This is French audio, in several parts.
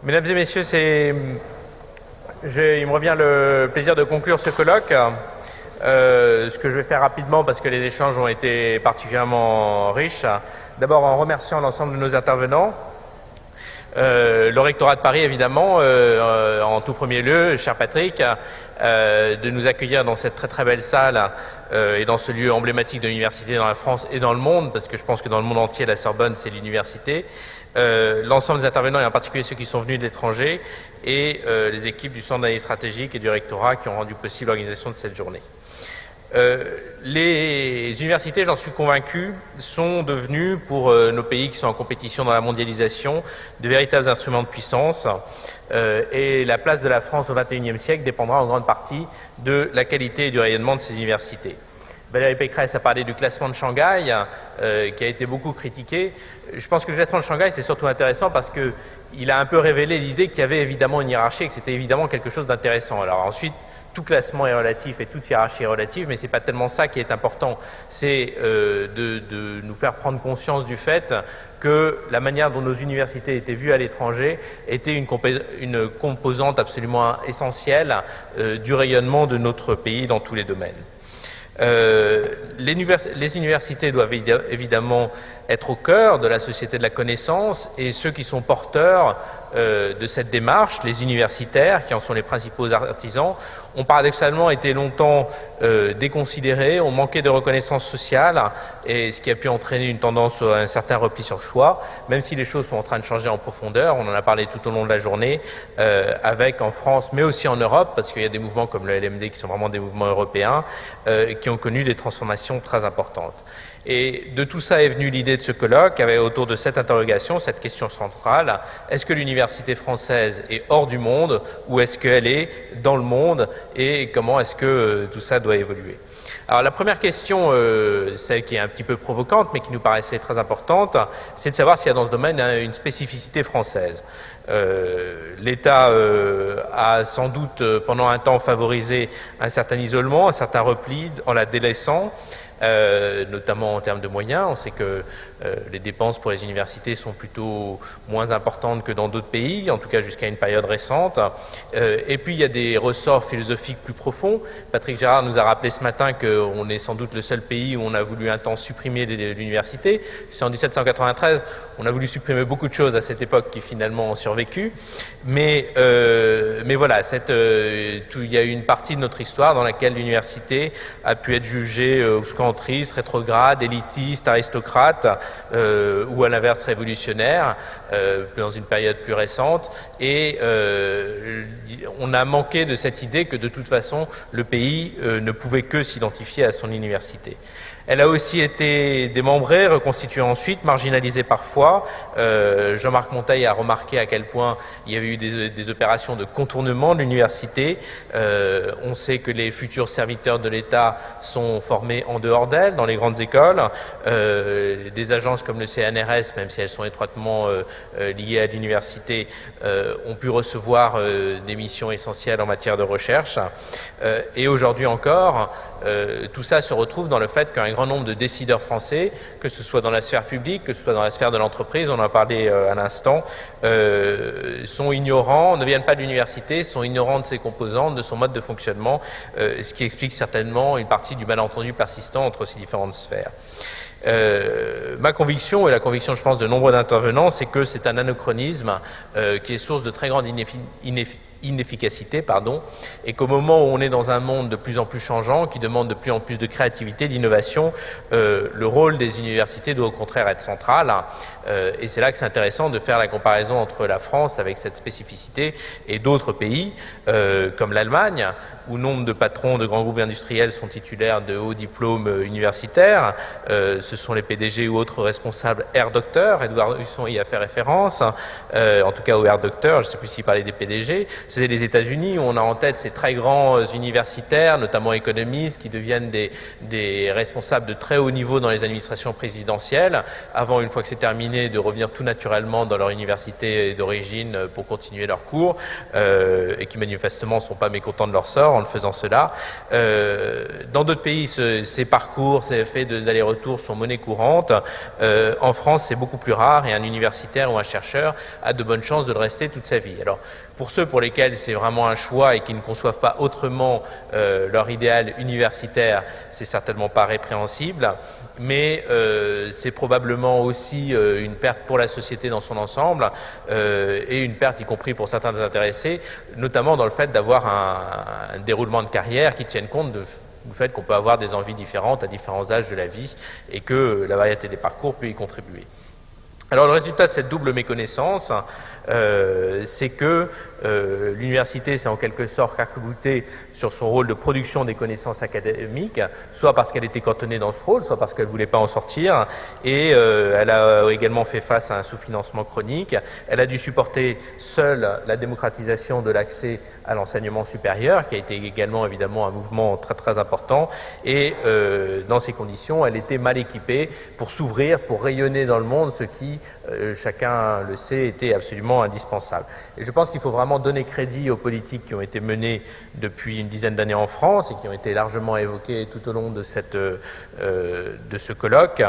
Mesdames et messieurs, il me revient le plaisir de conclure ce colloque. Ce que je vais faire rapidement parce que les échanges ont été particulièrement riches. D'abord en remerciant l'ensemble de nos intervenants. Le rectorat de Paris, évidemment, en tout premier lieu, cher Patrick, de nous accueillir dans cette très très belle salle et dans ce lieu emblématique de l'université dans la France et dans le monde, parce que je pense que dans le monde entier, la Sorbonne, c'est l'université. L'ensemble des intervenants, et en particulier ceux qui sont venus de l'étranger, et les équipes du Centre d'analyse stratégique et du rectorat qui ont rendu possible l'organisation de cette journée. Les universités, j'en suis convaincu, sont devenues, pour nos pays qui sont en compétition dans la mondialisation, de véritables instruments de puissance. Et la place de la France au XXIe siècle dépendra en grande partie de la qualité et du rayonnement de ces universités. Valérie Pécresse a parlé du classement de Shanghai, qui a été beaucoup critiqué. Je pense que le classement de Shanghai, c'est surtout intéressant parce qu'il a un peu révélé l'idée qu'il y avait évidemment une hiérarchie et que c'était évidemment quelque chose d'intéressant. Alors ensuite, tout classement est relatif et toute hiérarchie est relative, mais c'est pas tellement ça qui est important. C'est de nous faire prendre conscience du fait que la manière dont nos universités étaient vues à l'étranger était une composante absolument essentielle du rayonnement de notre pays dans tous les domaines. Les universités doivent évidemment être au cœur de la société de la connaissance, et ceux qui sont porteurs de cette démarche, les universitaires, qui en sont les principaux artisans, ont paradoxalement été longtemps déconsidérés, ont manqué de reconnaissance sociale, et ce qui a pu entraîner une tendance à un certain repli sur soi, même si les choses sont en train de changer en profondeur. On en a parlé tout au long de la journée, avec en France, mais aussi en Europe, parce qu'il y a des mouvements comme le LMD qui sont vraiment des mouvements européens, qui ont connu des transformations très importantes. Et de tout ça est venue l'idée de ce colloque, avec autour de cette interrogation, cette question centrale: est-ce que l'université française est hors du monde ou est-ce qu'elle est dans le monde, et comment est-ce que tout ça doit évoluer? Alors la première question, celle qui est un petit peu provocante mais qui nous paraissait très importante, c'est de savoir s'il y a dans ce domaine une spécificité française. L'État a sans doute pendant un temps favorisé un certain isolement, un certain repli en la délaissant, notamment en termes de moyens. On sait que les dépenses pour les universités sont plutôt moins importantes que dans d'autres pays, en tout cas jusqu'à une période récente. Et puis il y a des ressorts philosophiques plus profonds. Patrick Gérard nous a rappelé ce matin qu'on est sans doute le seul pays où on a voulu un temps supprimer l'université. C'est en 1793, on a voulu supprimer beaucoup de choses à cette époque qui finalement ont survécu. Mais voilà, il y a eu une partie de notre histoire dans laquelle l'université a pu être jugée obscurantriste, rétrograde, élitiste, aristocrate, ou à l'inverse révolutionnaire, dans une période plus récente. Et on a manqué de cette idée que de toute façon le pays ne pouvait que s'identifier à son université. Elle a aussi été démembrée, reconstituée ensuite, marginalisée parfois. Jean-Marc Monteil a remarqué à quel point il y avait eu des opérations de contournement de l'université. On sait que les futurs serviteurs de l'État sont formés en dehors d'elle, dans les grandes écoles. Des agences comme le CNRS, même si elles sont étroitement liées à l'université, ont pu recevoir des missions essentielles en matière de recherche. Et aujourd'hui encore, tout ça se retrouve dans le fait qu'un grand nombre de décideurs français, que ce soit dans la sphère publique, que ce soit dans la sphère de l'entreprise, on en a parlé à l'instant, sont ignorants, ne viennent pas de l'université, sont ignorants de ses composantes, de son mode de fonctionnement, ce qui explique certainement une partie du malentendu persistant entre ces différentes sphères. Ma conviction, et la conviction je pense de nombreux intervenants, c'est que c'est un anachronisme qui est source de très grande inefficacité, et qu'au moment où on est dans un monde de plus en plus changeant, qui demande de plus en plus de créativité, d'innovation, le rôle des universités doit au contraire être central. Et c'est là que c'est intéressant de faire la comparaison entre la France, avec cette spécificité, et d'autres pays, comme l'Allemagne, où nombre de patrons de grands groupes industriels sont titulaires de hauts diplômes universitaires. Ce sont les PDG ou autres responsables Air Docteur. Édouard Husson y a fait référence, en tout cas au Air Docteur, je ne sais plus s'il parlait des PDG. C'est les États-Unis où on a en tête ces très grands universitaires, notamment économistes, qui deviennent des responsables de très haut niveau dans les administrations présidentielles, avant, une fois que c'est terminé, de revenir tout naturellement dans leur université d'origine pour continuer leurs cours, et qui manifestement ne sont pas mécontents de leur sort. en le faisant cela. Dans d'autres pays, ces parcours, ces faits d'aller-retour sont monnaie courante. En France, c'est beaucoup plus rare et un universitaire ou un chercheur a de bonnes chances de le rester toute sa vie. Alors, pour ceux pour lesquels c'est vraiment un choix et qui ne conçoivent pas autrement leur idéal universitaire, c'est certainement pas répréhensible, mais c'est probablement aussi une perte pour la société dans son ensemble et une perte y compris pour certains des intéressés, notamment dans le fait d'avoir un déroulement de carrière qui tienne compte du fait qu'on peut avoir des envies différentes à différents âges de la vie et que la variété des parcours peut y contribuer. Alors le résultat de cette double méconnaissance, c'est que l'université s'est en quelque sorte arc-boutée sur son rôle de production des connaissances académiques, soit parce qu'elle était cantonnée dans ce rôle, soit parce qu'elle ne voulait pas en sortir, et elle a également fait face à un sous-financement chronique. Elle a dû supporter seule la démocratisation de l'accès à l'enseignement supérieur, qui a été également évidemment un mouvement très très important, et dans ces conditions, elle était mal équipée pour s'ouvrir, pour rayonner dans le monde, ce qui, chacun le sait, était absolument indispensable. Et je pense qu'il faut vraiment donner crédit aux politiques qui ont été menées depuis une dizaine d'années en France et qui ont été largement évoquées tout au long de ce colloque,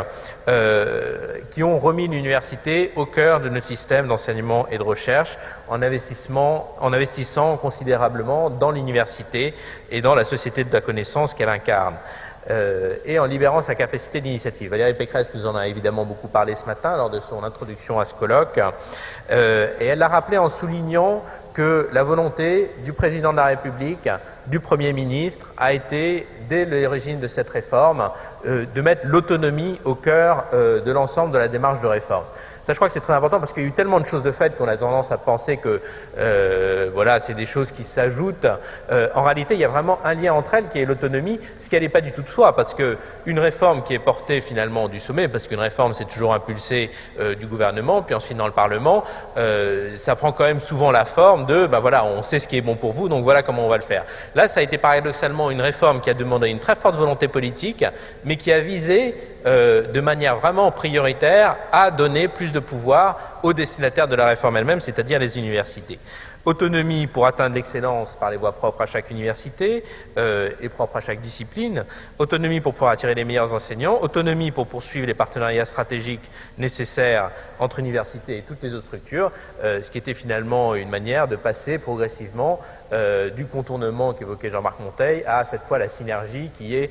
qui ont remis l'université au cœur de notre système d'enseignement et de recherche en investissant considérablement dans l'université et dans la société de la connaissance qu'elle incarne. Et en libérant sa capacité d'initiative. Valérie Pécresse nous en a évidemment beaucoup parlé ce matin lors de son introduction à ce colloque, et elle l'a rappelé en soulignant que la volonté du président de la République, du Premier ministre, a été, dès l'origine de cette réforme, de mettre l'autonomie au cœur de l'ensemble de la démarche de réforme. Ça, je crois que c'est très important parce qu'il y a eu tellement de choses de fait qu'on a tendance à penser que voilà, c'est des choses qui s'ajoutent. En réalité, il y a vraiment un lien entre elles qui est l'autonomie, ce qui n'est pas du tout de soi, parce qu'une réforme qui est portée finalement du sommet, parce qu'une réforme c'est toujours impulsé du gouvernement, puis ensuite dans le Parlement, ça prend quand même souvent la forme de, ben voilà, on sait ce qui est bon pour vous, donc voilà comment on va le faire. Là, ça a été paradoxalement une réforme qui a demandé une très forte volonté politique, mais qui a visé de manière vraiment prioritaire à donner plus de pouvoir aux destinataires de la réforme elle-même, c'est-à-dire les universités. Autonomie pour atteindre l'excellence par les voies propres à chaque université et propres à chaque discipline. Autonomie pour pouvoir attirer les meilleurs enseignants. Autonomie pour poursuivre les partenariats stratégiques nécessaires entre universités et toutes les autres structures, ce qui était finalement une manière de passer progressivement du contournement qu'évoquait Jean-Marc Monteil à cette fois la synergie qui est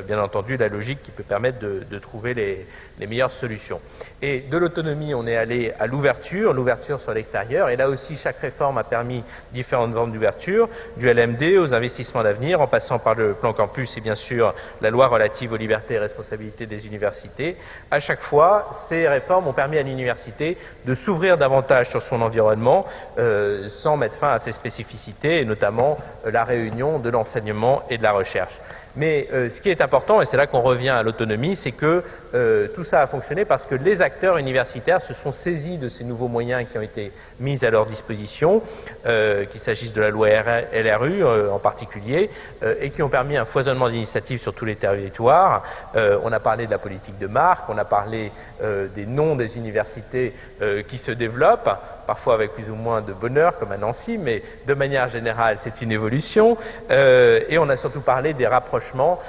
bien entendu la logique qui peut permettre de trouver les meilleures solutions. Et de l'autonomie, on est allé à l'ouverture sur l'extérieur, et là aussi chaque réforme a permis différentes formes d'ouverture, du LMD aux investissements d'avenir, en passant par le plan campus et bien sûr la loi relative aux libertés et responsabilités des universités. À chaque fois, ces réformes ont permis à l'université de s'ouvrir davantage sur son environnement sans mettre fin à ses spécificités, et notamment la réunion de l'enseignement et de la recherche. Mais ce qui est important, et c'est là qu'on revient à l'autonomie, c'est que tout ça a fonctionné parce que les acteurs universitaires se sont saisis de ces nouveaux moyens qui ont été mis à leur disposition, qu'il s'agisse de la loi LRU en particulier, et qui ont permis un foisonnement d'initiatives sur tous les territoires. On a parlé de la politique de marque, on a parlé des noms des universités qui se développent, parfois avec plus ou moins de bonheur, comme à Nancy, mais de manière générale, c'est une évolution. Et on a surtout parlé des rapprochements,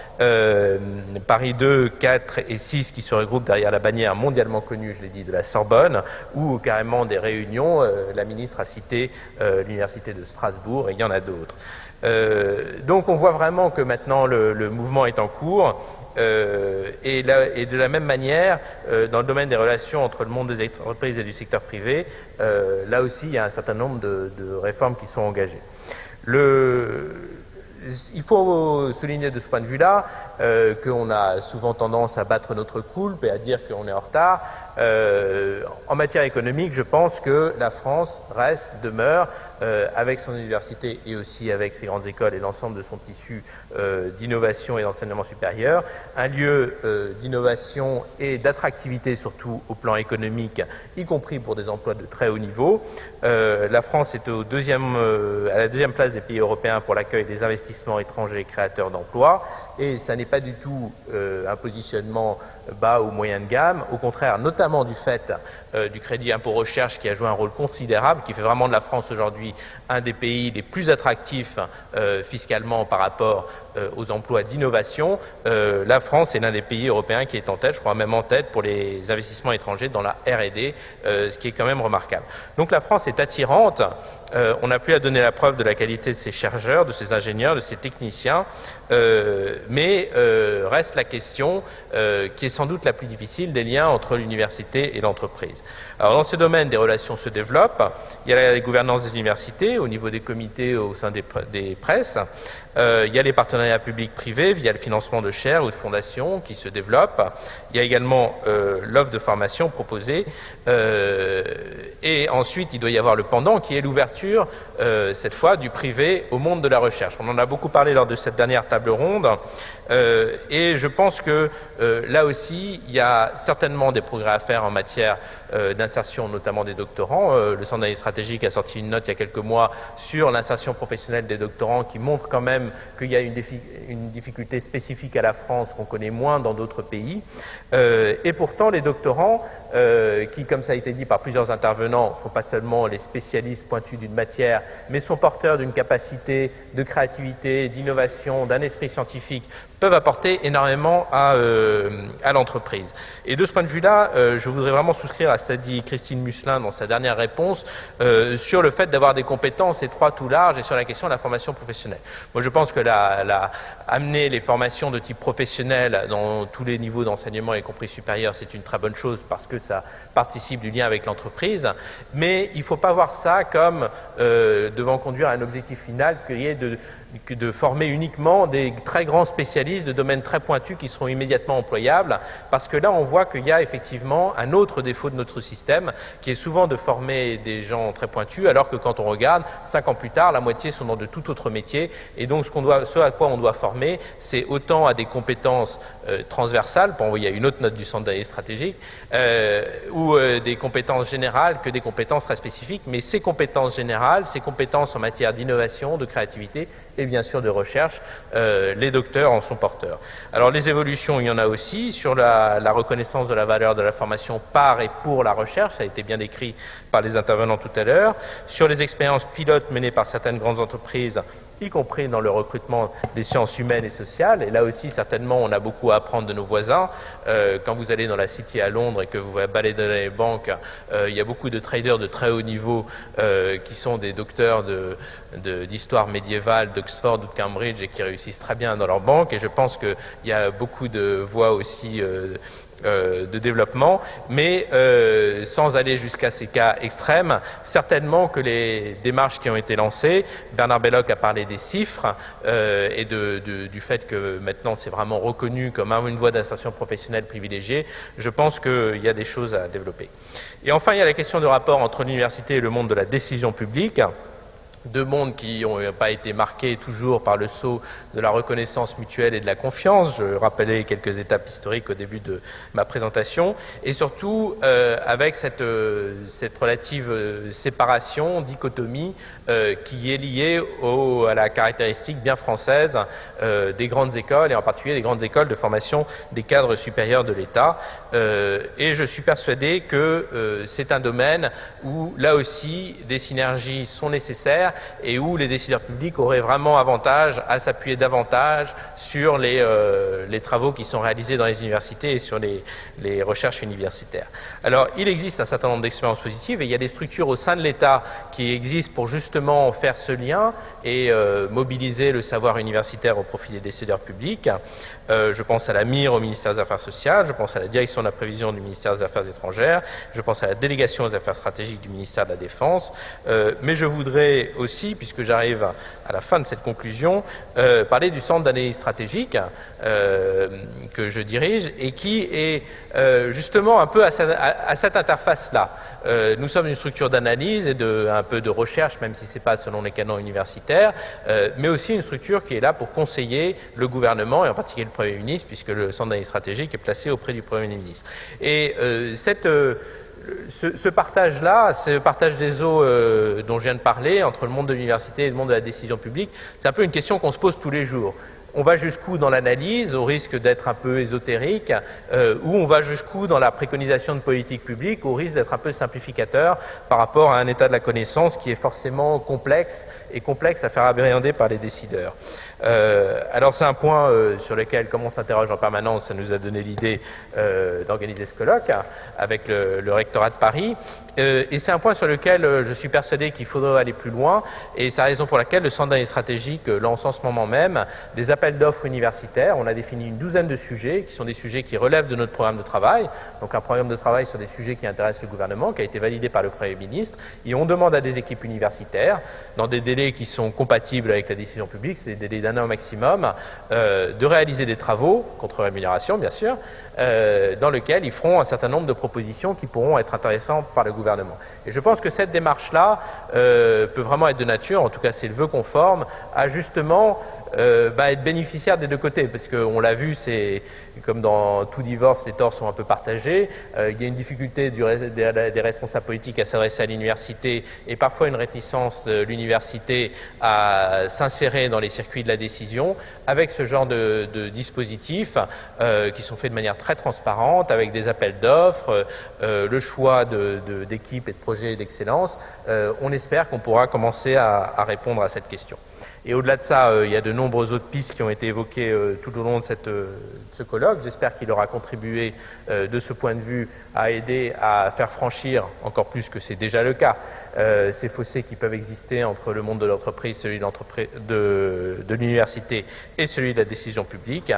Paris 2, 4 et 6 qui se regroupent derrière la bannière mondialement connue, je l'ai dit, de la Sorbonne, ou carrément des réunions. La ministre a cité l'université de Strasbourg, et il y en a d'autres. Donc on voit vraiment que maintenant le mouvement est en cours. Et de la même manière, dans le domaine des relations entre le monde des entreprises et du secteur privé, là aussi, il y a un certain nombre de réformes qui sont engagées. Il faut souligner de ce point de vue-là qu'on a souvent tendance à battre notre coulpe et à dire qu'on est en retard. En matière économique, je pense que la France demeure, avec son université et aussi avec ses grandes écoles et l'ensemble de son tissu d'innovation et d'enseignement supérieur, un lieu d'innovation et d'attractivité surtout au plan économique, y compris pour des emplois de très haut niveau. La France est à la deuxième place des pays européens pour l'accueil des investissements étrangers créateurs d'emplois, et ça n'est pas du tout un positionnement bas ou moyen de gamme. Au contraire, notamment du fait du crédit impôt recherche qui a joué un rôle considérable, qui fait vraiment de la France aujourd'hui un des pays les plus attractifs fiscalement par rapport aux emplois d'innovation. La France est l'un des pays européens qui est en tête, je crois même en tête pour les investissements étrangers dans la R&D, ce qui est quand même remarquable. Donc la France est attirante. On n'a plus à donner la preuve de la qualité de ses chercheurs, de ses ingénieurs, de ses techniciens, mais reste la question qui est sans doute la plus difficile des liens entre l'université et l'entreprise. Alors dans ce domaine, des relations se développent. Il y a la gouvernance des universités au niveau des comités au sein des presses. Il y a les partenariats publics-privés via le financement de chaires ou de fondations qui se développent. Il y a également l'offre de formation proposée. Et ensuite, il doit y avoir le pendant qui est l'ouverture, cette fois, du privé au monde de la recherche. On en a beaucoup parlé lors de cette dernière table ronde. Et je pense que là aussi, il y a certainement des progrès à faire en matière d'insertion, notamment des doctorants. Le Centre d'analyse stratégique a sorti une note il y a quelques mois sur l'insertion professionnelle des doctorants qui montre quand même qu'il y a une difficulté spécifique à la France qu'on connaît moins dans d'autres pays. Et pourtant, les doctorants, qui, comme ça a été dit par plusieurs intervenants, ne sont pas seulement les spécialistes pointus d'une matière, mais sont porteurs d'une capacité de créativité, d'innovation, d'un esprit scientifique, peuvent apporter énormément à l'entreprise. Et de ce point de vue-là, je voudrais vraiment souscrire à ce qu'a dit Christine Musselin dans sa dernière réponse sur le fait d'avoir des compétences étroites ou larges et sur la question de la formation professionnelle. Moi, je pense que amener les formations de type professionnel dans tous les niveaux d'enseignement, y compris supérieur, c'est une très bonne chose parce que ça participe du lien avec l'entreprise. Mais il ne faut pas voir ça comme devant conduire à un objectif final qui est de former uniquement des très grands spécialistes de domaines très pointus qui seront immédiatement employables, parce que là on voit qu'il y a effectivement un autre défaut de notre système qui est souvent de former des gens très pointus, alors que quand on regarde, 5 ans plus tard, la moitié sont dans de tout autre métier, et donc ce à quoi on doit former, c'est autant à des compétences transversales, pour envoyer une autre note du Centre d'analyse stratégique, ou des compétences générales que des compétences très spécifiques, mais ces compétences générales, ces compétences en matière d'innovation, de créativité, et bien sûr de recherche, les docteurs en sont porteurs. Alors les évolutions, il y en a aussi sur la reconnaissance de la valeur de la formation par et pour la recherche, ça a été bien décrit par les intervenants tout à l'heure, sur les expériences pilotes menées par certaines grandes entreprises, y compris dans le recrutement des sciences humaines et sociales. Et là aussi, certainement, on a beaucoup à apprendre de nos voisins. Quand vous allez dans la City à Londres et que vous baladez dans les banques, il y a beaucoup de traders de très haut niveau qui sont des docteurs d'histoire médiévale d'Oxford ou de Cambridge et qui réussissent très bien dans leur banque. Et je pense qu'il y a beaucoup de voies aussi de développement, mais sans aller jusqu'à ces cas extrêmes, certainement que les démarches qui ont été lancées, Bernard Belloc a parlé des chiffres et du fait que maintenant c'est vraiment reconnu comme une voie d'insertion professionnelle privilégiée, je pense qu'il y a des choses à développer. Et enfin, il y a la question du rapport entre l'université et le monde de la décision publique. Deux mondes qui n'ont pas été marqués toujours par le sceau de la reconnaissance mutuelle et de la confiance. Je rappelais quelques étapes historiques au début de ma présentation. Et surtout, avec cette relative séparation, dichotomie, qui est liée à la caractéristique bien française des grandes écoles, et en particulier des grandes écoles de formation des cadres supérieurs de l'État. Et je suis persuadé que c'est un domaine où, là aussi, des synergies sont nécessaires et où les décideurs publics auraient vraiment avantage à s'appuyer davantage sur les travaux qui sont réalisés dans les universités et sur les recherches universitaires. Alors, il existe un certain nombre d'expériences positives et il y a des structures au sein de l'État qui existent pour justement faire ce lien et mobiliser le savoir universitaire au profit des décideurs publics. Je pense à la MIR au ministère des Affaires sociales, je pense à la direction de la prévision du ministère des Affaires étrangères, je pense à la délégation aux affaires stratégiques du ministère de la Défense, mais je voudrais aussi, puisque j'arrive à la fin de cette conclusion, parler du Centre d'analyse stratégique que je dirige et qui est justement un peu à cette interface-là. Nous sommes une structure d'analyse et un peu de recherche, même si ce n'est pas selon les canons universitaires, mais aussi une structure qui est là pour conseiller le gouvernement et en particulier le Premier ministre, puisque le Centre d'analyse stratégique est placé auprès du Premier ministre. Et ce partage-là, ce partage des eaux dont je viens de parler, entre le monde de l'université et le monde de la décision publique, c'est un peu une question qu'on se pose tous les jours. on va jusqu'où dans l'analyse, au risque d'être un peu ésotérique, ou on va jusqu'où dans la préconisation de politique publique, au risque d'être un peu simplificateur par rapport à un état de la connaissance qui est forcément complexe et complexe à faire appréhender par les décideurs. Alors c'est un point sur lequel, comme on s'interroge en permanence, ça nous a donné l'idée d'organiser ce colloque avec le rectorat de Paris. Et c'est un point sur lequel je suis persuadé qu'il faudrait aller plus loin, et c'est la raison pour laquelle le Centre d'analyse stratégique lance en ce moment même des appels d'offres universitaires. On a défini une douzaine de sujets, qui sont des sujets qui relèvent de notre programme de travail, donc un programme de travail sur des sujets qui intéressent le gouvernement, qui a été validé par le Premier ministre, et on demande à des équipes universitaires, dans des délais qui sont compatibles avec la décision publique, c'est des délais d'1 an au maximum, de réaliser des travaux, contre rémunération bien sûr, dans lesquels ils feront un certain nombre de propositions qui pourront être intéressantes par le gouvernement. Et je pense que cette démarche-là peut vraiment être de nature, en tout cas c'est le vœu qu'on forme, à justement être bénéficiaire des deux côtés, parce qu'on l'a vu, c'est comme dans tout divorce, les torts sont un peu partagés. Il y a une difficulté des responsables politiques à s'adresser à l'université et parfois une réticence de l'université à s'insérer dans les circuits de la décision avec ce genre de dispositifs qui sont faits de manière très transparente, avec des appels d'offres, le choix d'équipes et de projets d'excellence. On espère qu'on pourra commencer à répondre à cette question. Et au-delà de ça, il y a de nombreuses autres pistes qui ont été évoquées tout au long de ce colloque. J'espère qu'il aura contribué de ce point de vue à aider à faire franchir, encore plus que c'est déjà le cas, ces fossés qui peuvent exister entre le monde de l'entreprise, celui de l'université et celui de la décision publique.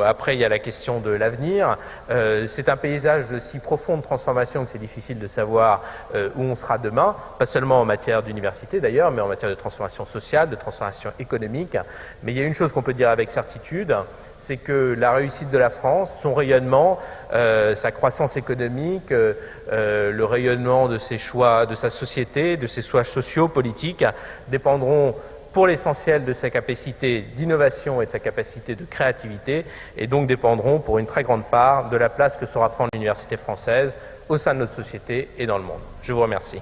Après, il y a la question de l'avenir. C'est un paysage de si profonde transformation que c'est difficile de savoir où on sera demain, pas seulement en matière d'université d'ailleurs, mais en matière de transformation sociale, de transformation économique. Mais il y a une chose qu'on peut dire avec certitude, c'est que la réussite de la France, son rayonnement, sa croissance économique, le rayonnement de ses choix, de sa société, de ses choix sociaux, politiques, dépendront pour l'essentiel de sa capacité d'innovation et de sa capacité de créativité, et donc dépendront pour une très grande part de la place que saura prendre l'université française au sein de notre société et dans le monde. Je vous remercie.